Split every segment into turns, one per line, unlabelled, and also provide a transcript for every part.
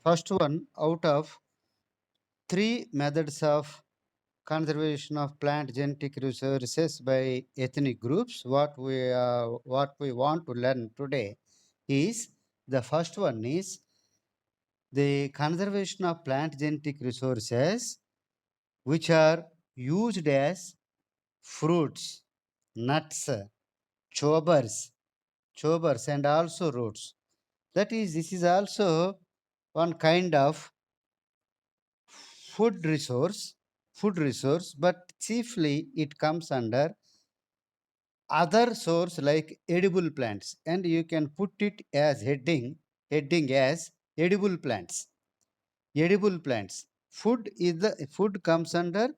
First one, out of three methods of conservation of plant genetic resources by ethnic groups, what we want to learn today is the first one is the conservation of plant genetic resources which are used as fruits, nuts, tubers, and also roots. That is, this is also one kind of food resource, but chiefly it comes under other source like edible plants, and you can put it as heading as edible plants. Edible plants. Food comes under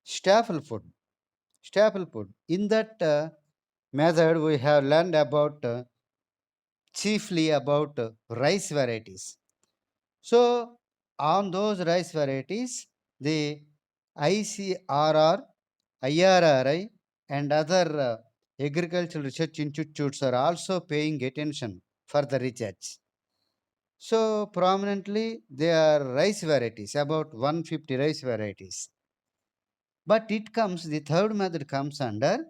staple food. Staple food. In that method, we have learned about chiefly about rice varieties. So, on those rice varieties, the ICRR, IRRI, and other agricultural research institutes are also paying attention for the research. So, prominently, they are rice varieties, about 150 rice varieties. But the third method comes under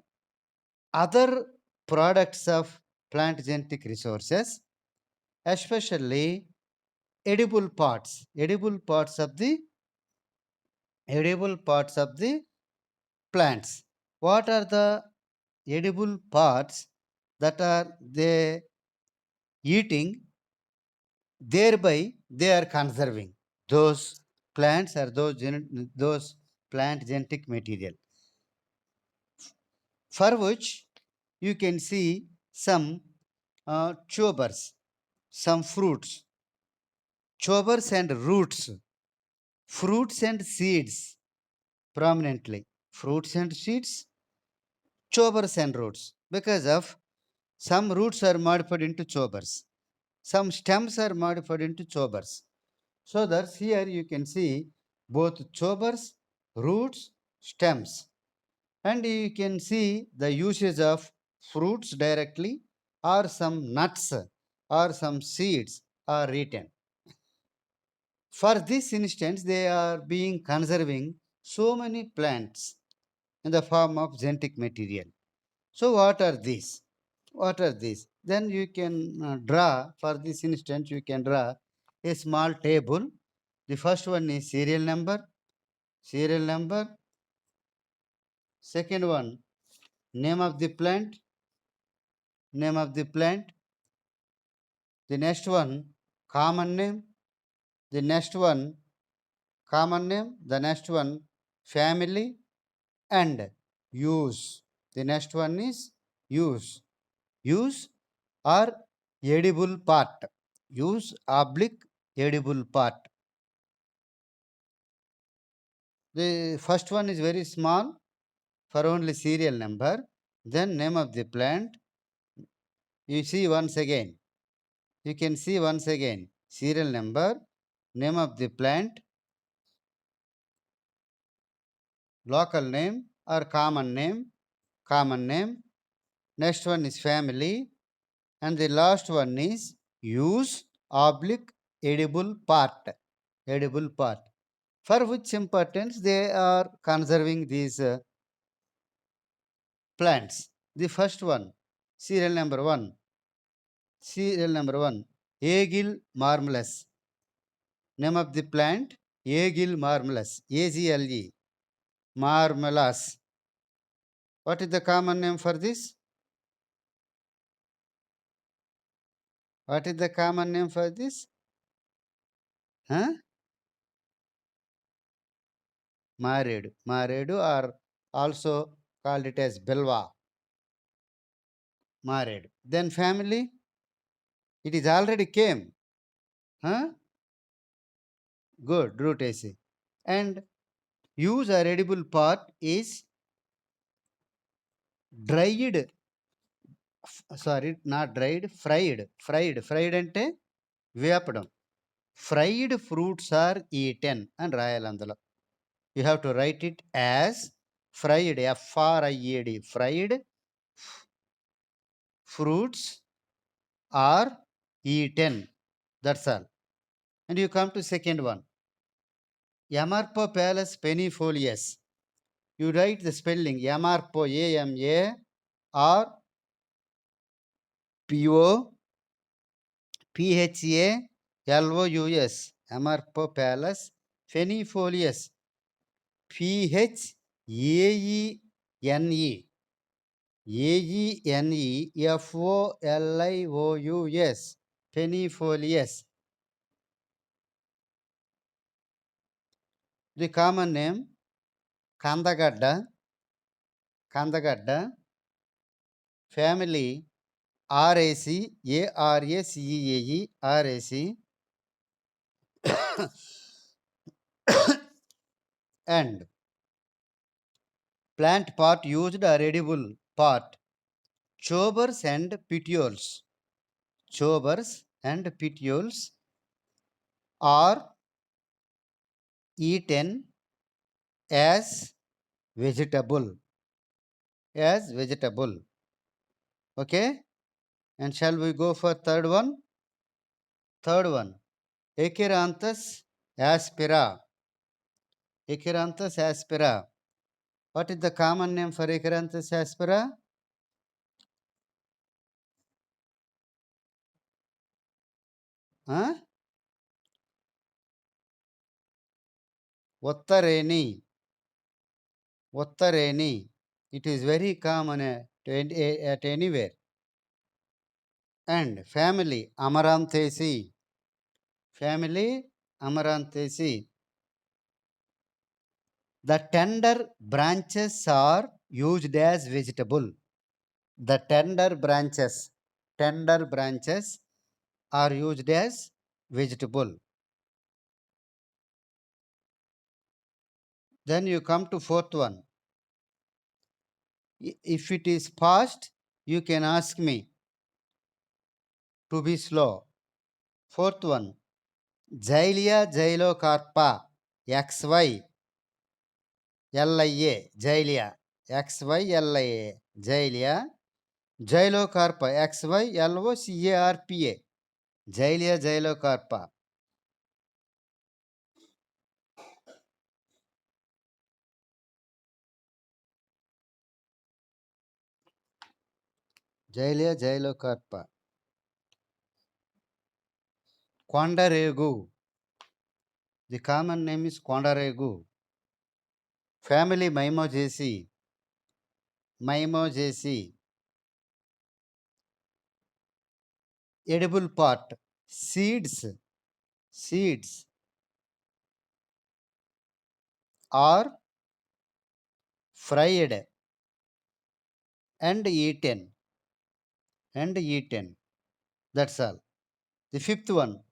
other products of plant genetic resources, especially edible parts of the edible parts of the plants. What are the edible parts that are they eating? Thereby they are conserving those plants or those plant genetic material, for which you can see some tubers, some tubers and roots, fruits and seeds prominently, fruits and seeds, tubers and roots, because of some roots are modified into tubers, some stems are modified into tubers. So that here you can see both tubers, roots, stems, and you can see the usage of fruits directly, or some nuts or some seeds are written. For this instance, they are being conserving so many plants in the form of genetic material. So what are these? What are these? Then you can draw, for this instance, you can draw a small table. The first one is serial number. Second one, name of the plant, name of the plant. The next one, common name. The next one, common name. The next one, family, and use. The next one is use. Use or edible part. Use oblique edible part. The first one is very small for only serial number. Then name of the plant. You see once again. You can see once again serial number, name of the plant, local name or common name, common name. Next one is family, and the last one is use oblique edible part. For which importance they are conserving these plants. The first one, serial number one, serial number one, Agil marmellus. Name of the plant, Agil marmellus, AGLE, marmellus. What is the common name for this? What is the common name for this? Huh? Maredu. Maredu, or also called it as Belva. Maredu. Then family, it is already came. Huh? Good, Rutaceae. And use or edible part is dried, sorry, not dried, fried అంటే వేపడం. Fried fruits are eaten and రాయాలి అందులో. You have to write it as fried, FRIED, fried fruits are eaten. That's all. And you come to second one. Amarpopalus penifolius. You write the spelling Amarpo, A-M-A-R P-O-P-H-A-L-O-U-S. Amarpopalus penifolius. P-H-A-E-N-E. A-E-N-E-F-O-L-I-O-U-S. Penifolius. The common name Kandagadda. Kandagadda. Family RAC, ARACEAE, RAC. And plant part used or edible part, tubers and petioles. Tubers and petioles are eaten as vegetable. As vegetable. Okay? And shall we go for third one? Third one. Acheranthus aspera. Acheranthus aspera. What is the common name for Acheranthus aspera? Huh? Ottareni. Ottareni. It is very common at anywhere. And family Amaranthacea. Family Amaranthacea. The tender branches are used as vegetable. The tender branches are used as vegetable. Then you come to fourth one. If it is fast, you can ask me to be slow. Fourth one. Xylia xylocarpa. XY. LIA. Xylia. XYLIA. Xylia. Xylocarpa. XYLOCARPA. Xylia xylocarpa. Xylia xylocarpa. Quandaregu. The common name is Quandaregu. Family Mimosaceae. Mimosaceae. Edible part. Seeds. Seeds are fried and eaten. And eaten. That's all. The fifth one.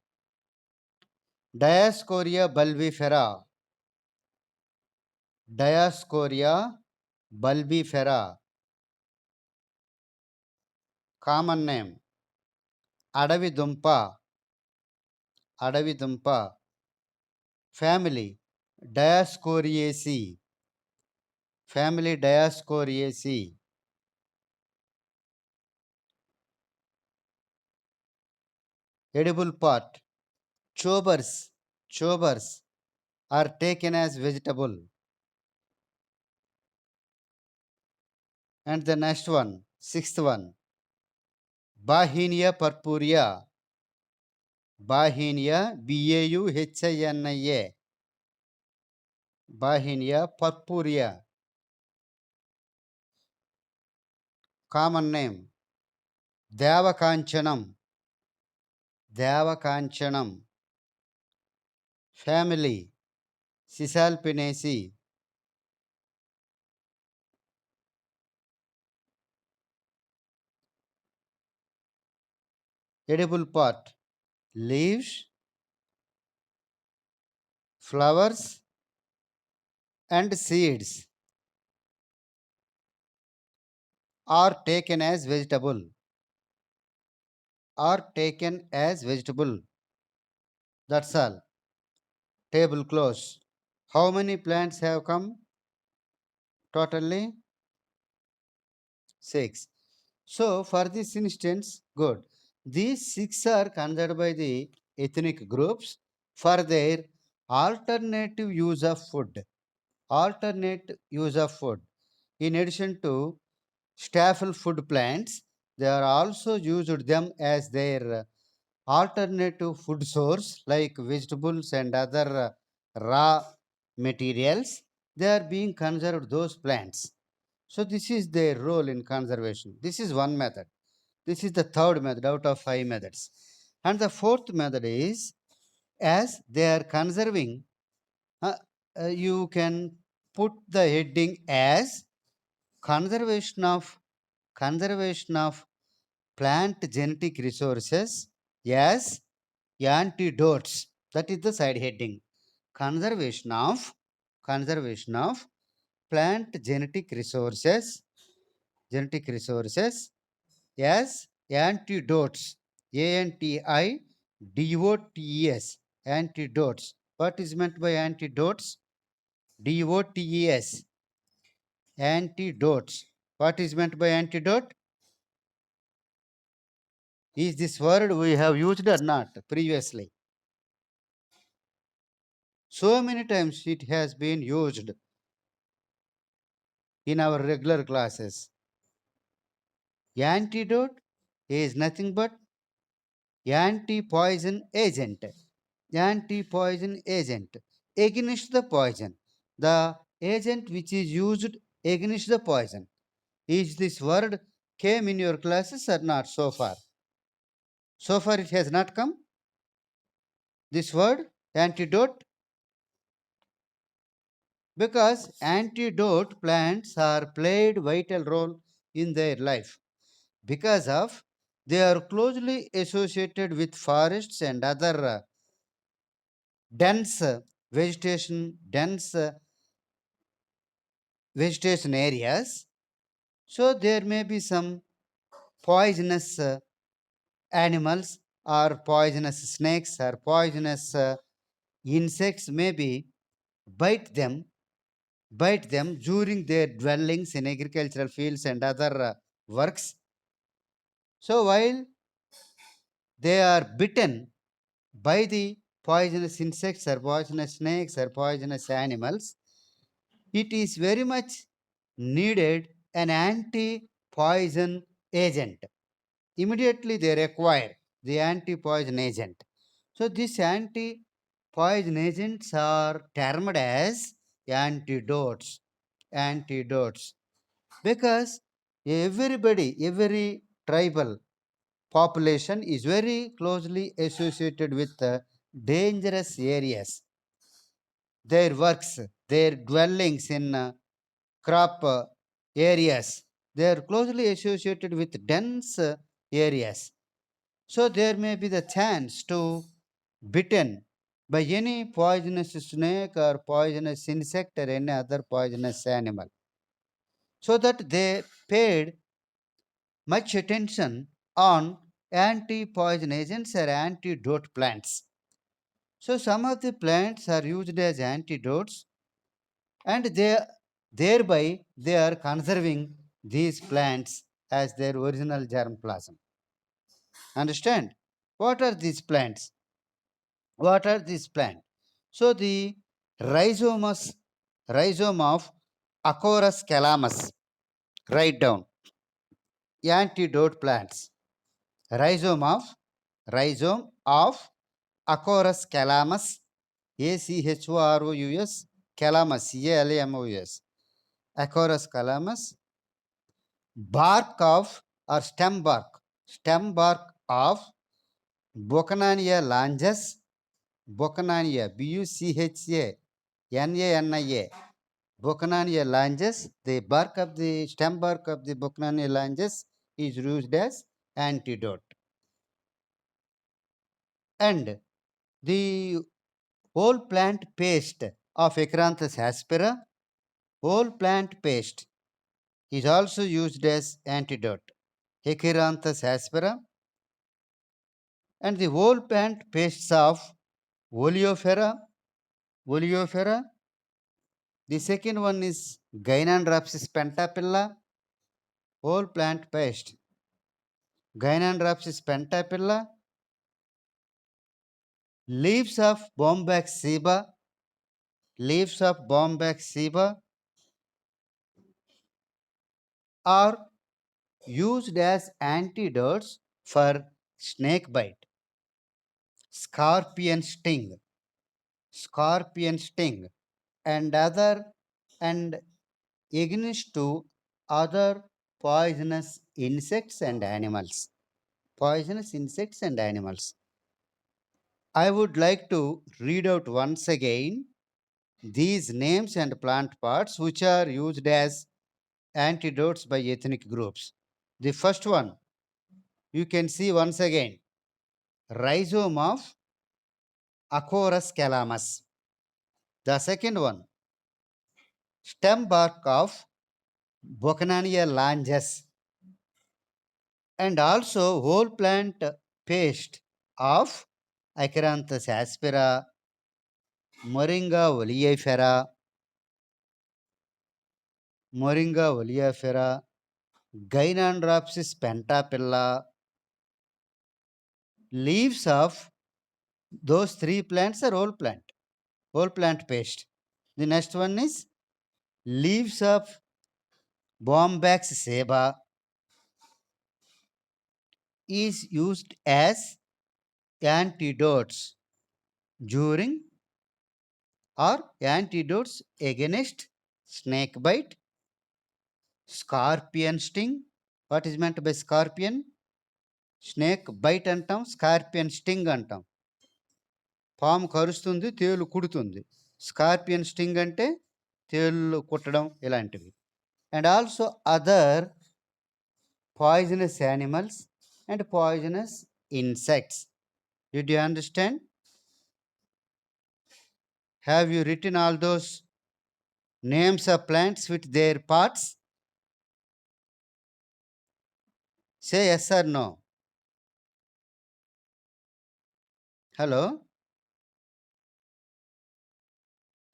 Dioscorea bulbifera. Dioscorea bulbifera. Common name. Adavidumpa. Adavidumpa. Family Dioscoreaceae. Family Dioscoreaceae. Edible part. Tubers. Tubers are taken as vegetable. And the next one, sixth one. Bauhinia purpurea. Bauhinia, Bauhinia. Bauhinia purpurea. Common name. Devakanchanam. Devakanchanam. Family. Cisalpinaceae. Edible part. Leaves, flowers, and seeds are taken as vegetable. Are taken as vegetable. That's all. Table close. How many plants have come? Totally 6. So for this instance, good. These 6 are considered by the ethnic groups. for their alternative use of food. Alternate use of food. In addition to staple food plants, they are also used them as their alternative food source like vegetables and other raw materials. They are being conserved those plants. So this is their role in conservation. This is one method. This is the third method out of five methods. And the fourth method is as they are conserving, uh, you can put the heading as conservation of conservation of plant genetic resources as antidotes. That is the side heading. Conservation of conservation of plant genetic resources as antidotes. ANTIDOTES. Antidotes. What is meant by antidotes? DOTES. Antidotes. What is meant by antidote? Is this word we have used or not previously? So many times it has been used in our regular classes. Antidote is nothing but anti-poison agent. Anti-poison agent against the poison. The agent which is used against the poison. Is this word came in your classes or not so far? So far it has not come. This word antidote, because antidote plants are played vital role in their life because of they are closely associated with forests and other dense vegetation areas. So there may be some poisonous animals or poisonous snakes or poisonous insects maybe bite them bite them during their dwellings in agricultural fields and other works. So while they are bitten by the poisonous insects or poisonous snakes or poisonous animals, it is very much needed an anti-poison agent. Immediately they require the anti-poison agent. So these anti-poison agents are termed as antidotes. Antidotes. Because every tribal population is very closely associated with dangerous areas, their works, their dwellings in crop areas, they are closely associated with dense areas. So there may be the chance to bitten by any poisonous snake or poisonous insect or any other poisonous animal. So that they paid much attention on anti-poison agents or antidote plants. So some of the plants are used as antidotes, and thereby they are conserving these plants as their original germplasm. Understand? What are these plants? What are these plants? So the rhizomus, rhizome of Acorus calamus. Write down antidote plants. Rhizome of Acorus calamus. Achorous calamus. Calamus. Acorus calamus. Bark of or stem bark of Buchanania longus. Buchanania, Buchanania, Buchanania longus. The bark of the stem bark of the Buchanania longus is used as antidote. And the whole plant paste of Acranthus aspera, whole plant paste is also used as antidote. Acranthus aspera and the whole plant pastes of Oleifera, Oleifera. The second one is Gynandropsis pentapilla, whole plant paste. Gynandropsis pentapilla, Leaves of Bombax ceiba, leaves of Bombax ceiba are used as antidotes for snake bite, scorpion sting, scorpion sting, and other and against to other poisonous insects and animals. Poisonous insects and animals. I would like to read out once again these names and plant parts which are used as antidotes by ethnic groups. The first one, you can see once again, rhizome of Acorus calamus. The second one, stem bark of Boccanania longus, and also whole plant paste of Acaranthus aspera, Moringa oleifera, Moringa oleifera, Gynandropsis pentapilla, leaves of those three plants are whole plant paste. The next one is leaves of Bombax ceiba is used as antidotes during or antidotes against snake bite, scorpion sting. What is meant by scorpion? Snake bite అంటాం, scorpion sting అంటాం. పాము కరుస్తుంది, తేలు కుడుతుంది. Scorpion sting అంటే తేళ్ళు కుట్టడం ఇలాంటివి. And also other poisonous animals and poisonous insects. Did you understand? Have you written all those names of plants with their parts? Say yes or no. Hello,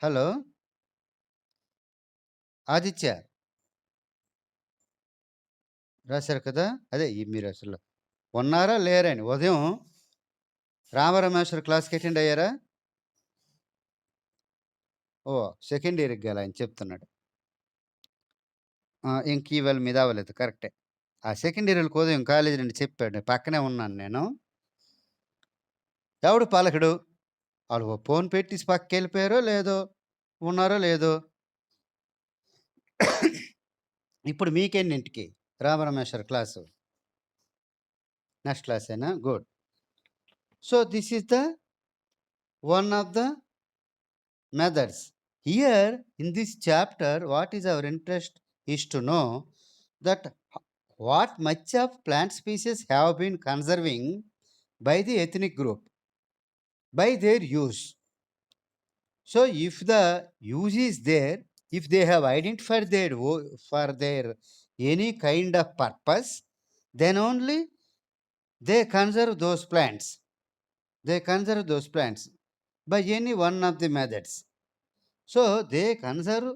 hello Aditya, రాశారు కదా? అదే మీరు అసలు ఉన్నారా లేరని. ఉదయం రామరమేశ్వర క్లాస్కి అటెండ్ అయ్యారా? ఓ, సెకండ్ ఇయర్కి గల ఆయన చెప్తున్నాడు. ఇంక ఇవాళ మీద అవ్వలేదు, కరెక్టే. ఆ సెకండ్ ఇయర్కి ఉదయం కాలేజీ నుండి చెప్పాడు, పక్కనే ఉన్నాను నేను. ఎవడు పలకడు. వాళ్ళు ఫోన్ పెట్టేసి పక్కకి వెళ్ళిపోయారో లేదో, ఉన్నారో లేదో. ఇప్పుడు మీకెన్నింటికి రామరమేశ్వర క్లాసు? నెక్స్ట్ క్లాసేనా? Good. So this is the one of the methods. Here in this chapter, what is our interest is to know that what much of plant species have been conserving by the ethnic group by their use. So if the use is there, if they have identified for their any kind of purpose, then only they conserve those plants. They conserve those plants by any one of the methods. So they conserve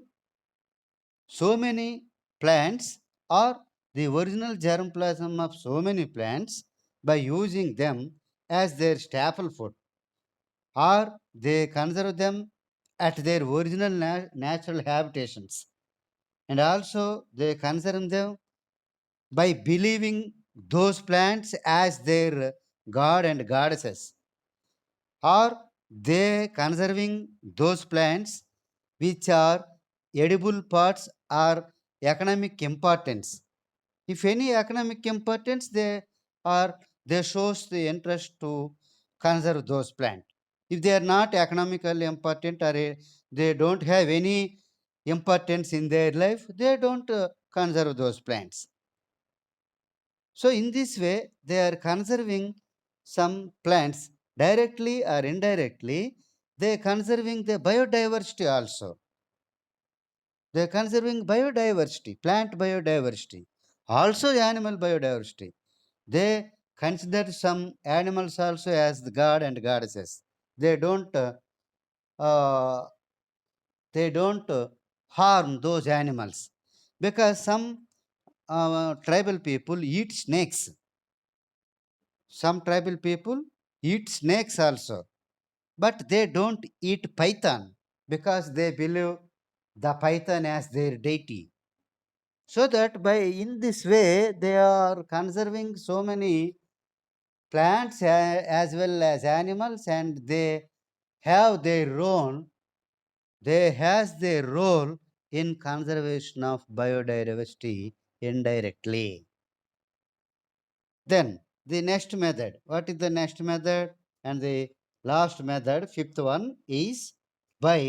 so many plants or the original germplasm of so many plants by using them as their staple food, or they conserve them at their original natural habitations, and also they conserve them by believing those plants as their god and goddesses, or they conserving those plants which are edible parts or economic importance. If any economic importance, they shows the interest to conserve those plants. If they are not economically important, or they don't have any importance in their life, they don't conserve those plants. So in this way, they are conserving some plants directly or indirectly. They are conserving the biodiversity also. They are conserving biodiversity, plant biodiversity, also animal biodiversity. They consider some animals also as the god and goddesses. They don't uh, they don't harm those animals, because some tribal people eat snakes. Some tribal people eat snakes also. but they don't eat python because they believe the python as their deity. So that by in this way they are conserving so many plants as well as animals, and have their own they has their role in conservation of biodiversity indirectly. Then the next method. What is the next method? And the last method, fifth one, is by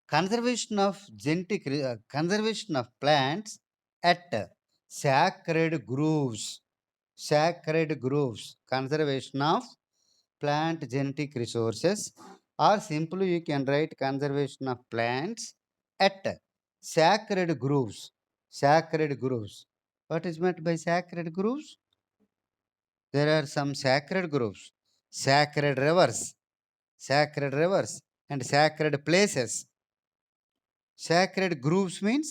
conservation of plants at sacred groves. Sacred groves. Conservation of plant genetic resources, or simply you can write conservation of plants at sacred groves. Sacred groves. What is meant by sacred groves? There are some sacred groves, sacred rivers, and sacred places. Sacred groves means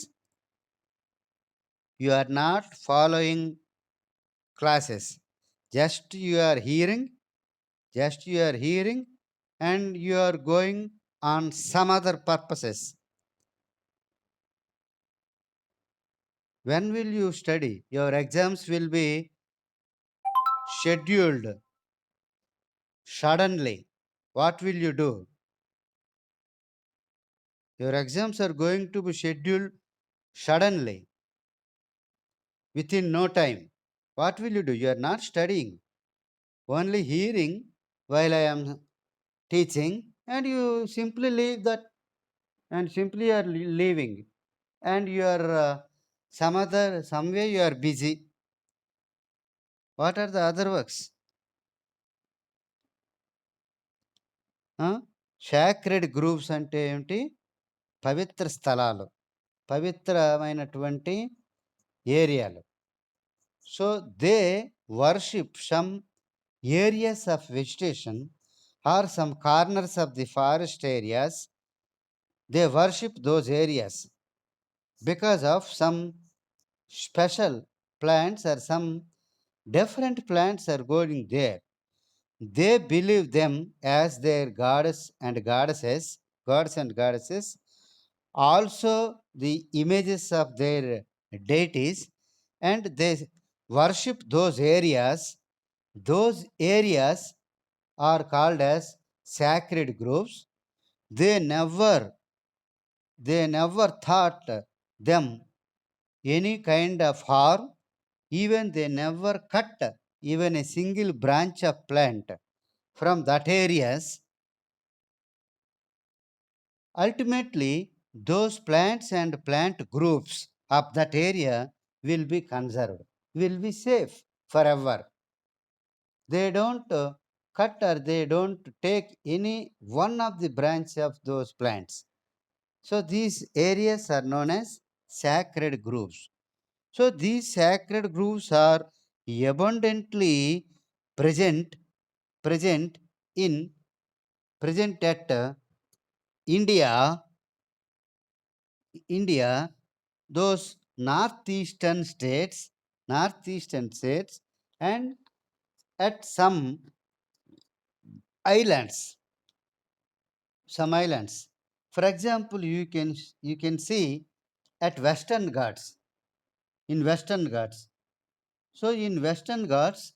you are not following classes, just you are hearing, and you are going on some other purposes. When will you study? Your exams will be scheduled suddenly. What will you do? Your exams are going to be scheduled suddenly, within no time. What will you do? You are not studying, only hearing while I am teaching, and you simply leave that, and simply are leaving, and you are some way you are busy. What are the other works? Huh? Sacred groups అంటే ఏమిటి? పవిత్ర స్థలాలు, పవిత్రమైనటువంటి ఏరియాలు. So they worship some areas of vegetation or some corners of the forest areas. They worship those areas because of some special plants or some different plants are going there. They believe them as their gods and goddesses, also the images of their deities, and they worship those areas. Those areas are called as sacred groves. They never, they never thought them any kind of harm. Even they never cut even a single branch of plant from that areas. Ultimately, those plants and plant groups of that area will be conserved, will be safe forever. They don't cut or they don't take any one of the branch of those plants. So these areas are known as sacred groves. So these sacred groves are abundantly present present in present at India, India, those northeastern states, and at islands, some islands. For example, you can see at Western Ghats, in Western Ghats. So in Western Ghats,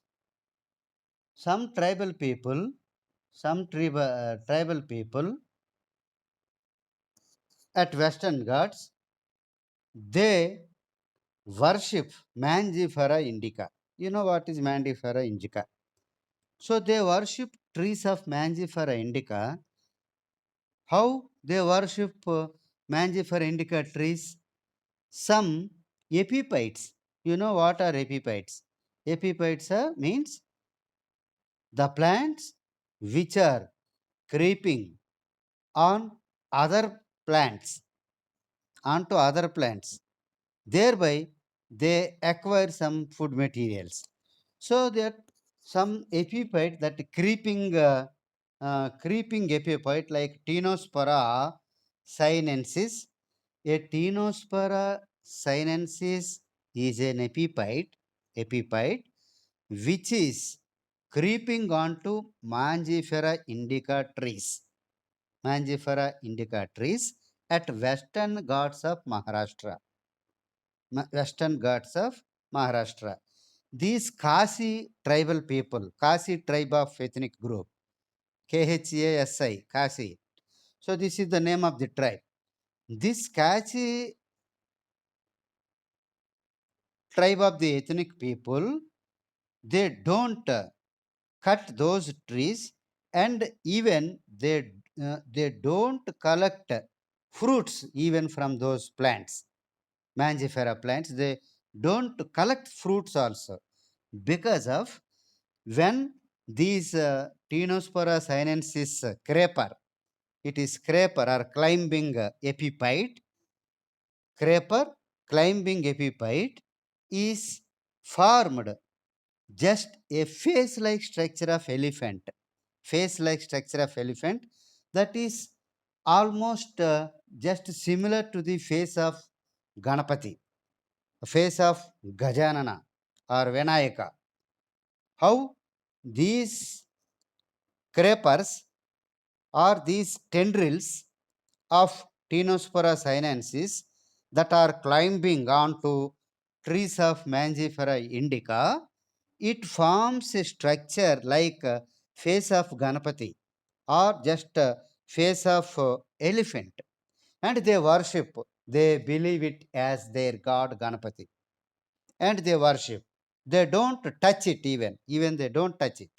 some tribal people, tribal people at Western Ghats, they worship Mangifera indica. You know what is Mangifera indica? So they worship trees of Mangifera indica. How they worship Mangifera indica trees? Some epiphytes. You know what are epiphytes? Epiphytes means the plants which are creeping on other plants, onto other plants. Thereby, they acquire some food materials. So that some epiphyte, that creeping epiphyte like Tinospora sinensis. A Tinospora sinensis is an epiphyte which is creeping onto Mangifera indica trees. Mangifera indica trees at Western Ghats of Maharashtra. Western Ghats of Maharashtra. These Kasi tribal people, Kasi tribe of ethnic group, Khasi, Kasi. So this is the name of the tribe. This Kasi tribe of the ethnic people, they don't cut those trees, and even they don't collect fruits even from those plants, mangifera plants. They don't collect fruits also, because of when these Tinospora sinensis creeper, it is creeper or climbing epiphyte, creeper climbing epiphyte is formed just a face like structure of elephant, face like structure of elephant, that is almost just similar to the face of Ganapati, face of Gajanana or Vinayaka. How these creepers or these tendrils of Tinospora sinensis that are climbing onto trees of Mangifera indica, it forms a structure like a face of Ganapati or just a face of elephant, and they worship, they believe it as their god Ganapati, and they worship. They don't touch it, even they don't touch it.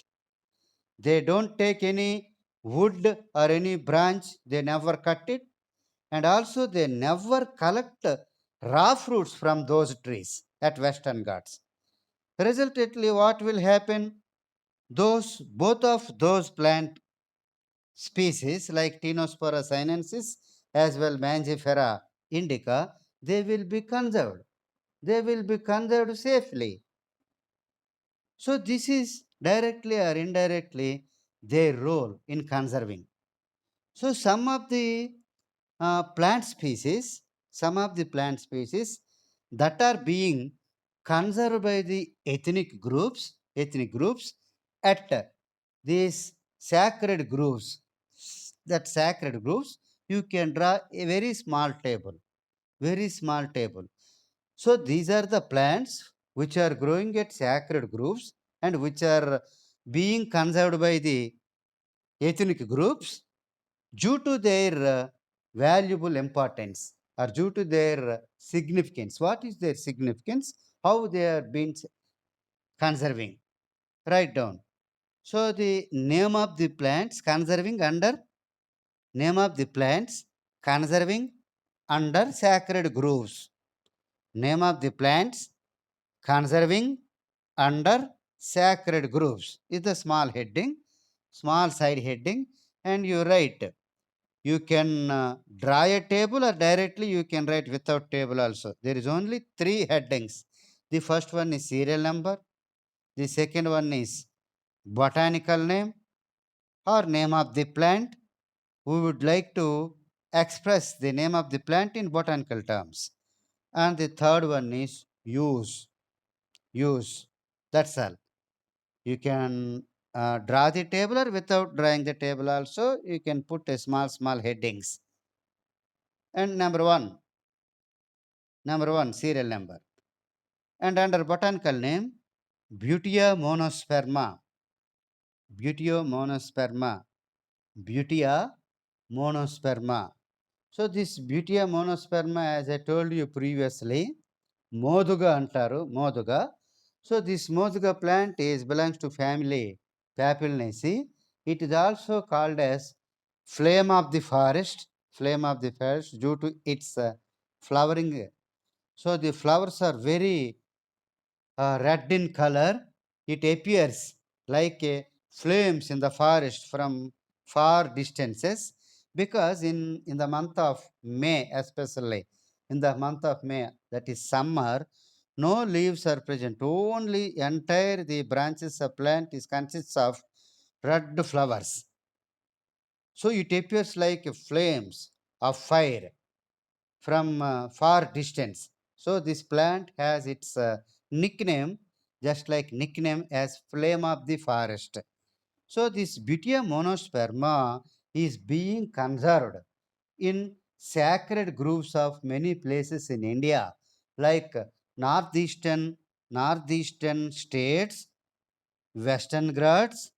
They don't take any wood or any branch, they never cut it, and also they never collect raw fruits from those trees at Western Ghats. Resultantly, what will happen? Those both of those plant species like Tinospora sinensis as well Mangifera indica, they will be conserved. They will be conserved safely. So this is directly or indirectly their role in conserving. So plant species, some of the plant species that are being conserved by the ethnic groups at these sacred groves, that sacred groves, you can draw a very small table. So these are the plants which are growing at sacred groves and which are being conserved by the ethnic groups due to their valuable importance or due to their significance. What is their significance? How they are being conserving? Write down. So the name of the plants conserving under, name of the plants conserving under sacred groves. Name of the plants conserving under sacred groves is the small heading, small side heading, and you write. You can draw a table or directly you can write without table also. There is only three headings. The first one is serial number, the second one is botanical name or name of the plant. We would like to express the name of the plant in botanical terms. And the third one is use. That's all. You can draw the table, or without drawing the table also you can put a small headings. And number one serial number, and under botanical name Butea monosperma, Buteo monosperma, Butea monosperma. So this Butea monosperma, as I told you previously, Moduga antaru, Moduga. So this Moduga plant is belongs to family Papilnaceae. It is also called as flame of the forest, flame of the forest due to its flowering. So the flowers are very red in color. It appears like a flames in the forest from far distances, because in the month of May, especially in the month of May, that is summer, no leaves are present. Only entire the branches of plant is consists of red flowers. So it appears like flames of fire from far distance. So this plant has its nickname just like nickname as flame of the forest. So this Butea monosperma is being conserved in sacred groves of many places in India, like northeastern states, Western Ghats,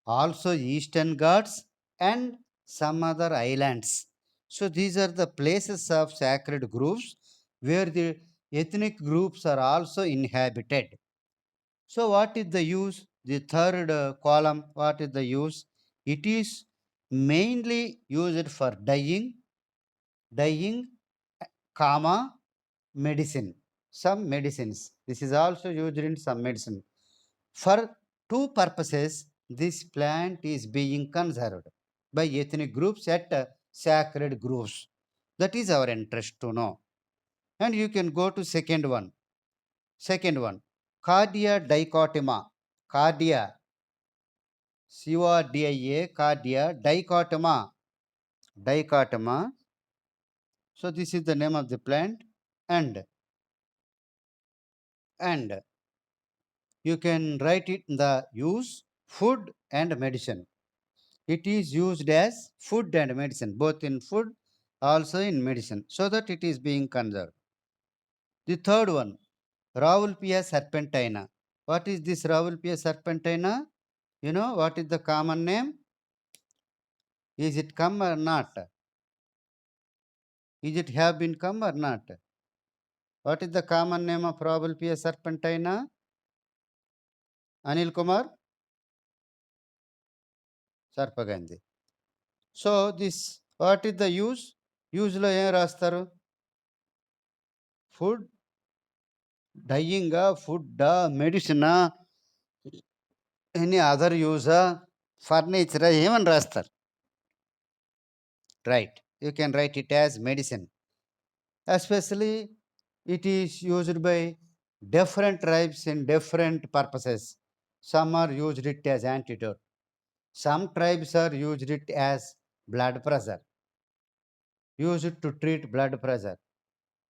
also Eastern Ghats, and some other islands. So these are the places of sacred groves where the ethnic groups are also inhabited. So what is the use? The third column, what is the use? It is mainly used for dyeing, comma, medicine. Some medicines. This is also used in some medicine. For two purposes, this plant is being conserved by ethnic groups at sacred groves. That is our interest to know. And you can go to second one. Second one, Cardia dichotoma. Cardia, Cardia, cardia dichotoma. Dichotoma. So this is the name of the plant, and and you can write it in the use food and medicine. It is used as food and medicine, both in food, also in medicine, so that it is being conserved. The third one, Rauwolfia serpentina. What is this Rauwolfia serpentina? You know what is the common name? Is it come or not? Is it have been come or not? What is the common name of Rauwolfia serpentina? Anil Kumar Sarpagandhi. So this what is the use? Use లో ఏం రాస్తారు? Food, dyeing, food, medicine, any other use, furniture ఏమని రాస్తారు? Right. You can write it as medicine. Especially it is used by different tribes in different purposes. Some are used it as antidote. Some tribes are used it as blood pressure, used to treat blood pressure.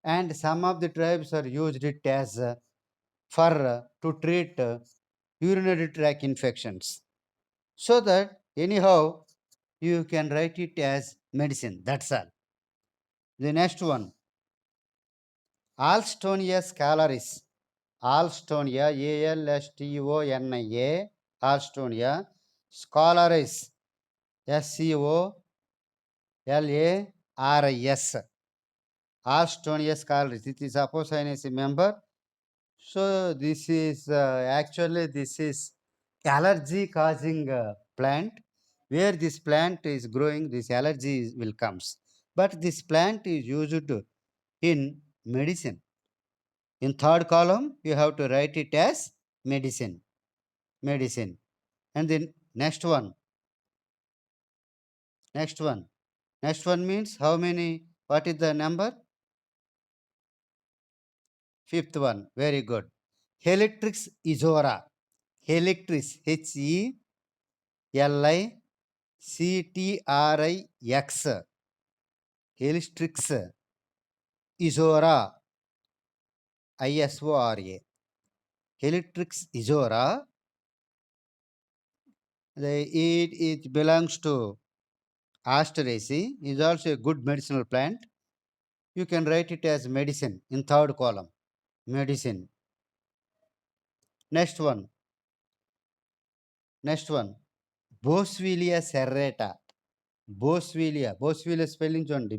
And some of the tribes are used it as for to treat urinary tract infections. So that anyhow you can write it as medicine. That's all. The next one, Alstonia scalaris. Alstonia, Alstonia, Alstonia scalaris, Scolaris. Alstonia scalaris. It is Apocynaceae member. So this is actually this is allergy causing plant. Where this plant is growing, this allergy will comes. But this plant is used in medicine. In third column, you have to write it as medicine. Medicine. And then next one. Next one means how many? What is the number? Fifth one. Very good. Helix izora. Helix. Helix. Helix izora. Isora. Helix izora. It belongs to Asteraceae. Is also a good medicinal plant. You can write it as medicine in third column. Medicine. Next one. Next one. Boswellia serrata. Boswellia. Boswellia spelling చూడండి.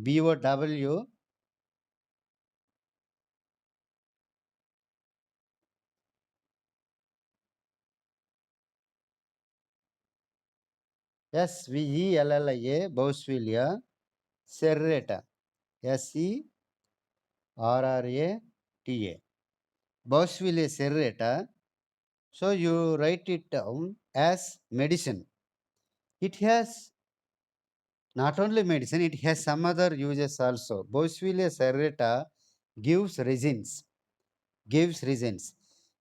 Boswellia. Boswellia serrata. Serrata. Boswellia serrata. So you write it down as medicine. It has not only medicine, it has some other uses also. Boswellia serrata gives resins. Gives resins.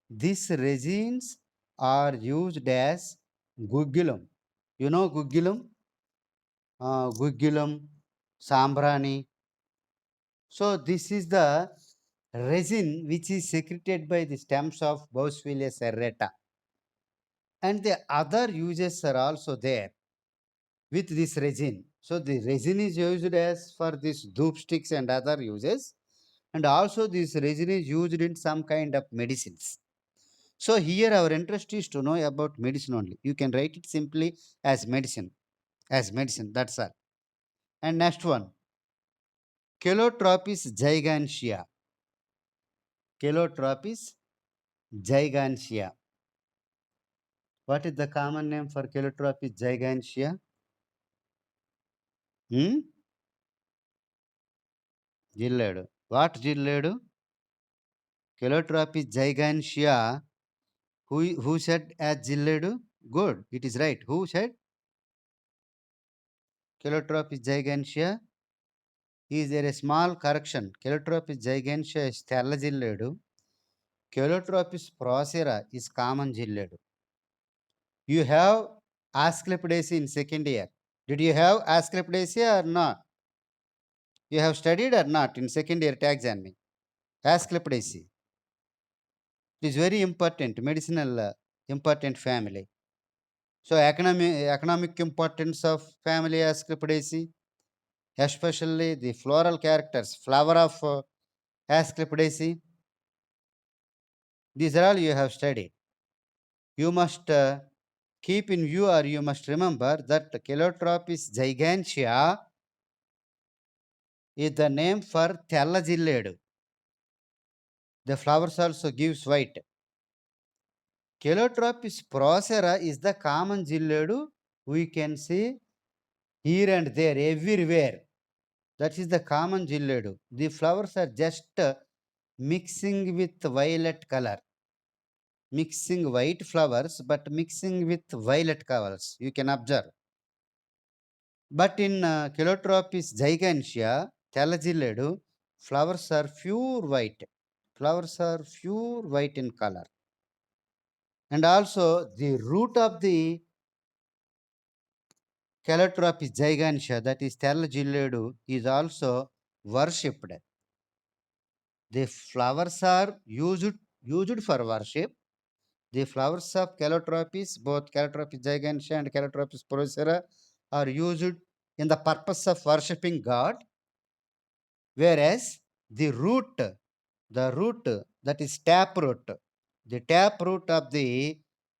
These resins are used as gugulum. You know gugulum? Gugulum, sambrani. So this is the resin which is secreted by the stems of Boswellia serrata. And the other uses are also there with this resin. So the resin is used as for this dhoop sticks and other uses, and also this resin is used in some kind of medicines. So here our interest is to know about medicine only. You can write it simply as medicine, as medicine. That's all. And next one, Calotropis gigantea. Calotropis gigantea. What is the common name for Calotropis gigantea? Hmm? Jilledu. What Jilledu? Calotropis gigantea. Who said as Jilledu? Good. It is right. Who said Calotropis gigantea? Is there a small correction? Calotropis gigantea is తెల్ల జిల్లేడు. Calotropis procera is common జిల్లేడు. You have Asclepidaceae in second year. Did you have Asclepidaceae or not? You have studied or not in second year taxonomy? Asclepidaceae. It is very important, medicinal important family. So economic importance of family Asclepidaceae, especially the floral characters, flower of Asclepidaceae. These are all you have studied. You must keep in view or you must remember that Calotropis gigantea is the name for తెల్ల జిల్లేడు. The flowers also gives white. Calotropis procera is the common జిల్లేడు. We can see here and there, everywhere. That is the common జిల్లేడు. The flowers are just mixing with violet color. Mixing white flowers, but mixing with violet colors. You can observe. But in Calotropis gigantea, తెల్ల flowers are pure white. Flowers are pure white in color. And also the root of the Calotropis gigantea, that is తెల్ల is also worshipped. The flowers are used for worship. The flowers of Calotropis, both Calotropis gigantea and Calotropis procera, are used in the purpose of worshipping God, whereas the root that is taproot, the taproot of the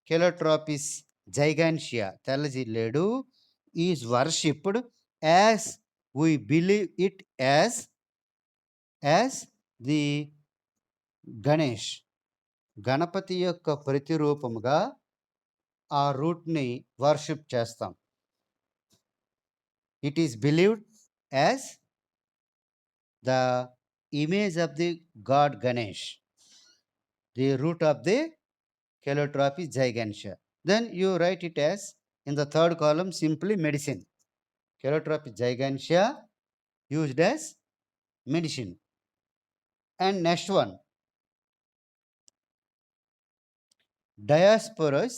Calotropis gigantea, తెల్ల is worshipped as we believe it as the Ganesh. Ganapati యొక్క ప్రతిరూపముగా ఆ రూట్ని worship చేస్తాం. It is believed as the image of the god Ganesh, the root of the Calotropis gigantea. Then you write it as in the third column simply medicine. Calotropis gigantea used as medicine. And next one, Diospyros.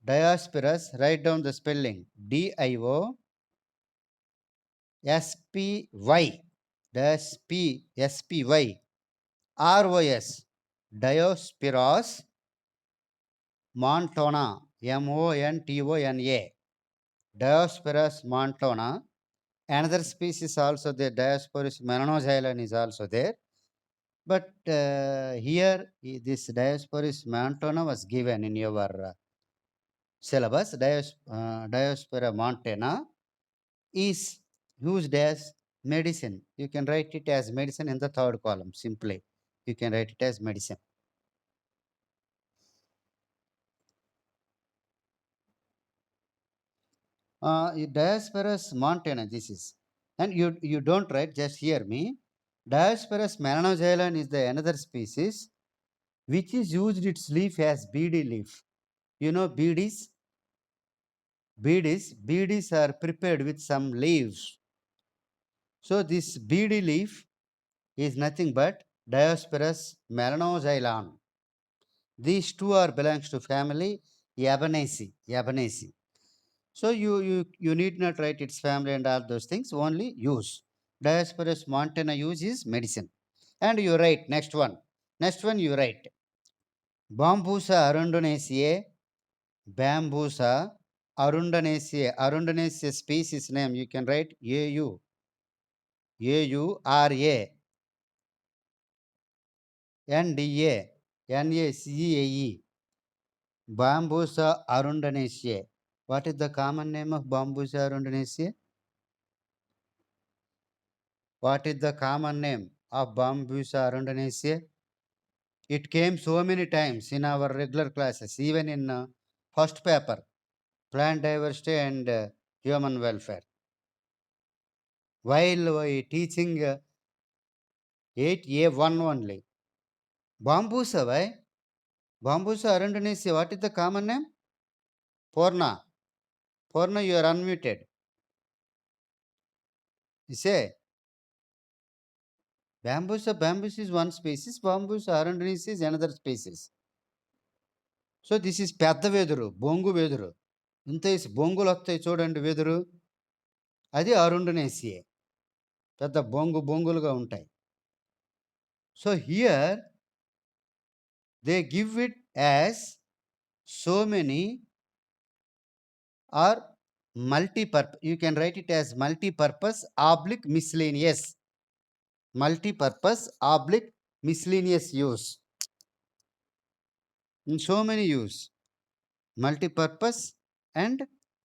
Diospyros, write down the spelling DIOSPY. SPY ROS. Diospyros montana, MONTONA. Diospyros montana. Another species also there, Diospyros melanoxylon is also there. But here this Diospyros montana was given in your syllabus. Diospyra montana is used as medicine. You can write it as medicine in the third column simply. You can write it as medicine. Diospyros montana, this is. And you don't write, just hear me. Diospyros melanoxylon is the another species which is used its leaf as beady leaf. You know beadies? Beadies are prepared with some leaves. So this beady leaf is nothing but Diospyros melanoxylon. These two are belongs to family Yabanaceae. So you need not write its family and all those things. Only use. Diospyros montana use is medicine. And you write next one. Next one you write. Bambusa arundinaceae, Bambusa arundinaceae. Arundinaceae species name you can write AURA NDA NACAE. Bambusa arundinaceae. What is the common name of Bambusa arundinaceae? What is the common name of Bambusa arundinaceae? It came so many times in our regular classes, even in first paper, plant diversity and human welfare. While teaching 8A1 only. Bambusa, why? Bambusa arundinaceae, what is the common name? Porna. Porna, you are unmuted. You say, bambus is one species, Bambusa arundinaceae is another species. So this is పెద్ద వెదురు, బొంగు వెదురు. ఇంత బొంగులు వస్తాయి చూడండి వెదురు, అది అరుండనేసియే. పెద్ద బొంగులుగా ఉంటాయి. So here they give it as so many are multi-purpose. You can write it as multi-purpose oblique miscellaneous. Multi-purpose oblique miscellaneous use. In so many use. Multi-purpose and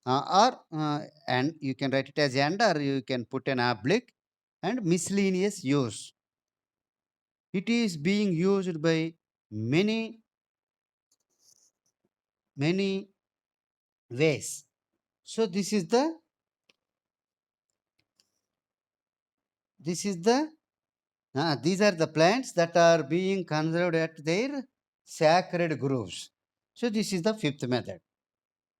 or and you can write it as and, or you can put an oblique, and miscellaneous use. It is being used by many ways. So these are the plants that are being conserved at their sacred groves. So this is the fifth method.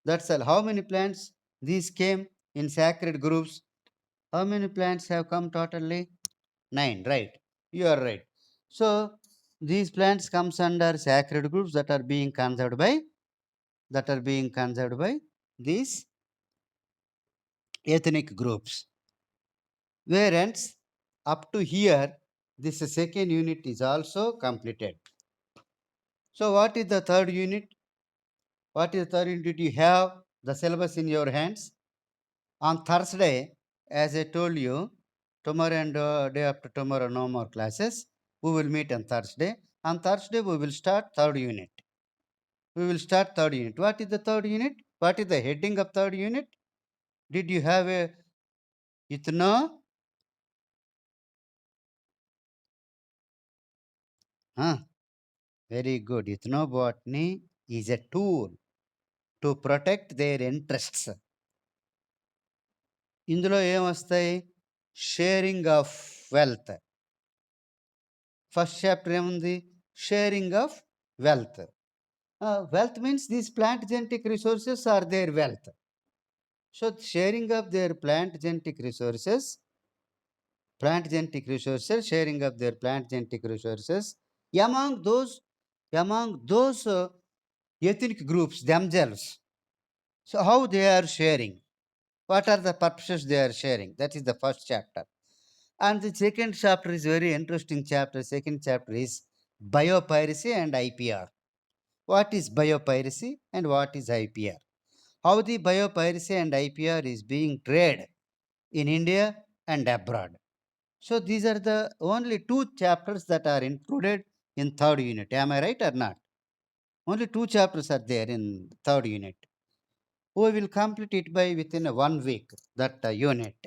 That's all. How many plants these came in sacred groves? How many plants have come totally? 9, right? You are right. So these plants comes under sacred groups that are being conserved by these ethnic groups. Where ends up to here, this second unit is also completed. So what is the third unit? What is the third unit? You have the syllabus in your hands. On Thursday, as I told you, tomorrow and day after tomorrow, no more classes. We will meet on Thursday. On Thursday, we will start third unit. What is the third unit? What is the heading of third unit? Did you have a itna? Very good. Ethnobotany is a tool to protect their interests. ఇందులో ఏమొస్తాయి? Sharing of wealth. First chapter ఏముంది? Sharing of wealth. Wealth means these plant genetic resources are their wealth. So sharing of their plant genetic resources, sharing of their plant genetic resources among those ethnic groups themselves. So how they are sharing? What are the purposes they are sharing? That is the first chapter. And the second chapter is very interesting chapter. Second chapter is biopiracy and IPR. What is biopiracy and what is IPR? How the biopiracy and IPR is being traded in India and abroad. So these are the only two chapters that are included in third unit. Am I right or not? Only two chapters are there in third unit. We will complete it by within 1 week, that unit.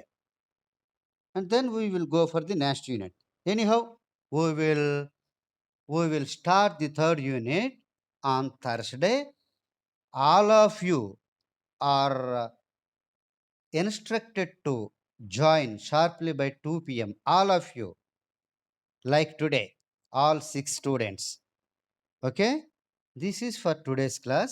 And then we will go for the next unit. Anyhow, we will start the third unit on Thursday. All of you are instructed to join sharply by 2 p.m. All of you, like today, all 6 students. Okay? This is for today's class.